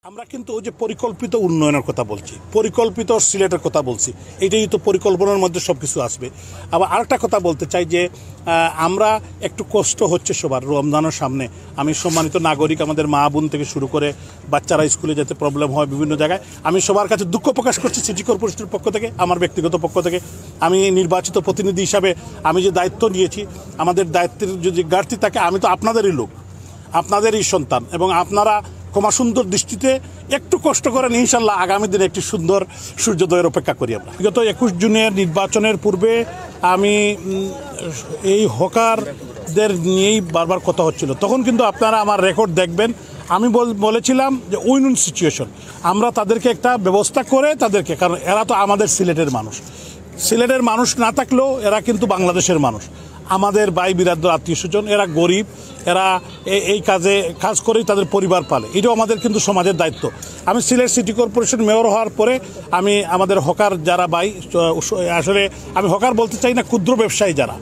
আমরা কিন্তু ওই যে পরিকল্পিত উন্নয়নের কথা বলছি, পরিকল্পিত সিলেটের কথা বলছি, এটাই তো পরিকল্পনার মধ্যে সব কিছু আসবে। আবার আরেকটা কথা বলতে চাই যে আমরা একটু কষ্ট হচ্ছে সবার রমজানের সামনে। আমি সম্মানিত নাগরিক, আমাদের মা বোন থেকে শুরু করে বাচ্চারা স্কুলে যেতে প্রবলেম হয় বিভিন্ন জায়গায়, আমি সবার কাছে দুঃখ প্রকাশ করছি সিটি কর্পোরেশনের পক্ষ থেকে, আমার ব্যক্তিগত পক্ষ থেকে। আমি নির্বাচিত প্রতিনিধি হিসাবে আমি যে দায়িত্ব নিয়েছি, আমাদের দায়িত্বের যদি ঘাটতি থাকে, আমি তো আপনাদেরই লোক, আপনাদেরই সন্তান, এবং আপনারা ক্ষমা সুন্দর দৃষ্টিতে একটু কষ্ট করেন, ইনশাল্লাহ আগামী দিনে একটি সুন্দর সূর্যোদয়ের অপেক্ষা করি আমরা। বিগত 21 জুনের নির্বাচনের পূর্বে আমি এই হকারদের নিয়েই বারবার কথা হচ্ছিল, তখন কিন্তু আপনারা আমার রেকর্ড দেখবেন, আমি বলেছিলাম যে উইন উইন সিচুয়েশন, আমরা তাদেরকে একটা ব্যবস্থা করে তাদেরকে, কারণ এরা তো আমাদের সিলেটের মানুষ, সিলেটের মানুষ না থাকলেও এরা কিন্তু বাংলাদেশের মানুষ, আমাদের ভাই বিরাদর আত্মীয় স্বজন, এরা গরিব, এরা এই কাজ করেই তাদের পরিবার পালে, এটাও আমাদের কিন্তু সমাজের দায়িত্ব। আমি সিলেট সিটি কর্পোরেশন মেয়র হওয়ার পরে আমি আমাদের হকার যারা ভাই, আসলে আমি হকার বলতে চাই না, ক্ষুদ্র ব্যবসায়ী যারা,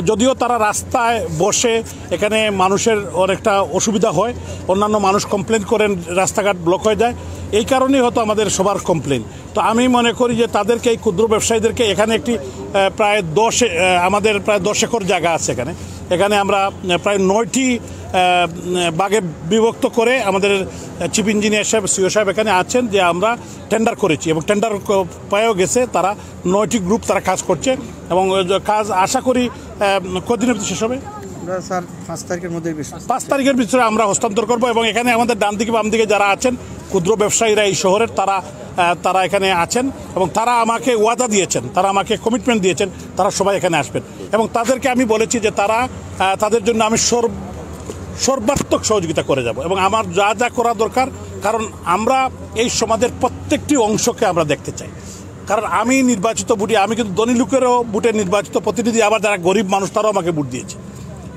যদিও তারা রাস্তায় বসে, এখানে মানুষের অনেকটা অসুবিধা হয়, অন্যান্য মানুষ কমপ্লেন করেন রাস্তাঘাট ব্লক হয়ে যায়, এই কারণেই হয়তো আমাদের সবার কমপ্লেন। তো আমি মনে করি যে তাদেরকে, এই ক্ষুদ্র ব্যবসায়ীদেরকে, এখানে একটি আমাদের প্রায় 10 একর জায়গা আছে এখানে আমরা প্রায় 9টি ভাগে বিভক্ত করে, আমাদের চিফ ইঞ্জিনিয়ার সাহেব, সিও সাহেব এখানে আছেন, যে আমরা টেন্ডার করেছি এবং টেন্ডার পায়েও গেছে, তারা 9টি গ্রুপ তারা কাজ করছে, এবং কাজ আশা করি কতদিনের ভিতরে শেষ হবে স্যার? 5 তারিখের মধ্যে, 5 তারিখের ভিতরে আমরা হস্তান্তর করব। এবং এখানে আমাদের ডান দিকে বাম দিকে যারা আছেন ক্ষুদ্র ব্যবসায়ীরা এই শহরের, তারা এখানে আছেন, এবং তারা আমাকে ওয়াদা দিয়েছেন, তারা আমাকে কমিটমেন্ট দিয়েছেন, তারা সবাই এখানে আসবেন, এবং তাদেরকে আমি বলেছি যে তাদের জন্য আমি সর্বাত্মক সহযোগিতা করে যাব, এবং আমার যা যা করা দরকার, কারণ আমরা এই সমাজের প্রত্যেকটি অংশকে আমরা দেখতে চাই। কারণ আমি নির্বাচিত ভোটে, আমি কিন্তু ধনী লোকেরও ভোটে নির্বাচিত প্রতিনিধি, আবার যারা গরিব মানুষ তারাও আমাকে ভোট দিয়েছে।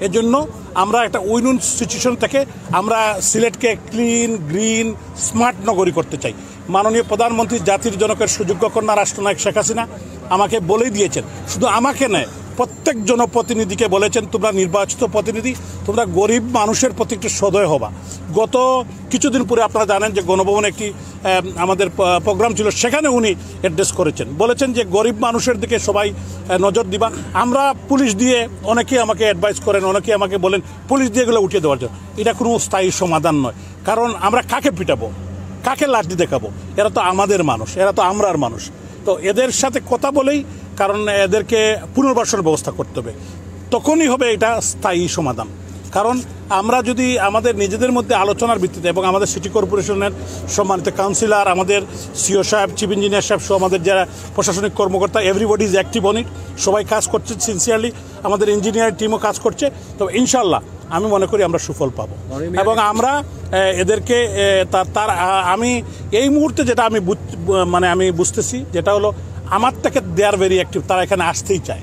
এজন্য আমরা একটা উইন উইন সিচুয়েশন থেকে আমরা সিলেটকে ক্লিন, গ্রিন, স্মার্ট নগরী করতে চাই। মাননীয় প্রধানমন্ত্রী, জাতির জনকের সুযোগ্য কন্যা রাষ্ট্রনায়ক শেখ হাসিনা আমাকে বলেই দিয়েছেন, শুধু আমাকে নয়, প্রত্যেক জনপ্রতিনিধিকে বলেছেন, তোমরা নির্বাচিত প্রতিনিধি, তোমরা গরিব মানুষের প্রতি একটু সদয় হবা। গত কিছুদিন পরে আপনারা জানেন যে গণভবনে একটি আমাদের প্রোগ্রাম ছিল, সেখানে উনি অ্যাড্রেস করেছেন, বলেছেন যে গরিব মানুষের দিকে সবাই নজর দিবা। আমরা পুলিশ দিয়ে, অনেকেই আমাকে অ্যাডভাইস করেন, অনেকেই আমাকে বলেন পুলিশ দিয়ে এগুলো উঠিয়ে দেওয়ার জন্য, এটা কোনো স্থায়ী সমাধান নয়। কারণ আমরা কাকে পিটাবো, কাকে লাঠি দেখাবো? এরা তো আমাদের মানুষ, এরা তো আমরার মানুষ। তো এদের সাথে কথা বলেই, কারণ এদেরকে পুনর্বাসনের ব্যবস্থা করতে হবে, তখনই হবে এটা স্থায়ী সমাধান। কারণ আমরা যদি আমাদের নিজেদের মধ্যে আলোচনার ভিত্তিতে, এবং আমাদের সিটি কর্পোরেশনের সম্মানিত কাউন্সিলর, আমাদের সিও সাহেব, চিফ ইঞ্জিনিয়ার সাহেব সহ আমাদের যারা প্রশাসনিক কর্মকর্তা, everybody is active on it, সবাই কাজ করছে সিনসিয়ারলি, আমাদের ইঞ্জিনিয়ার টিমও কাজ করছে, তো ইনশাল্লাহ আমি মনে করি আমরা সুফল পাবো। এবং আমরা এদেরকে আমি এই মুহূর্তে যেটা আমি বুঝতেছি, যেটা হলো আমার থেকে দে আর ভেরি অ্যাক্টিভ, তারা এখানে আসতেই চায়।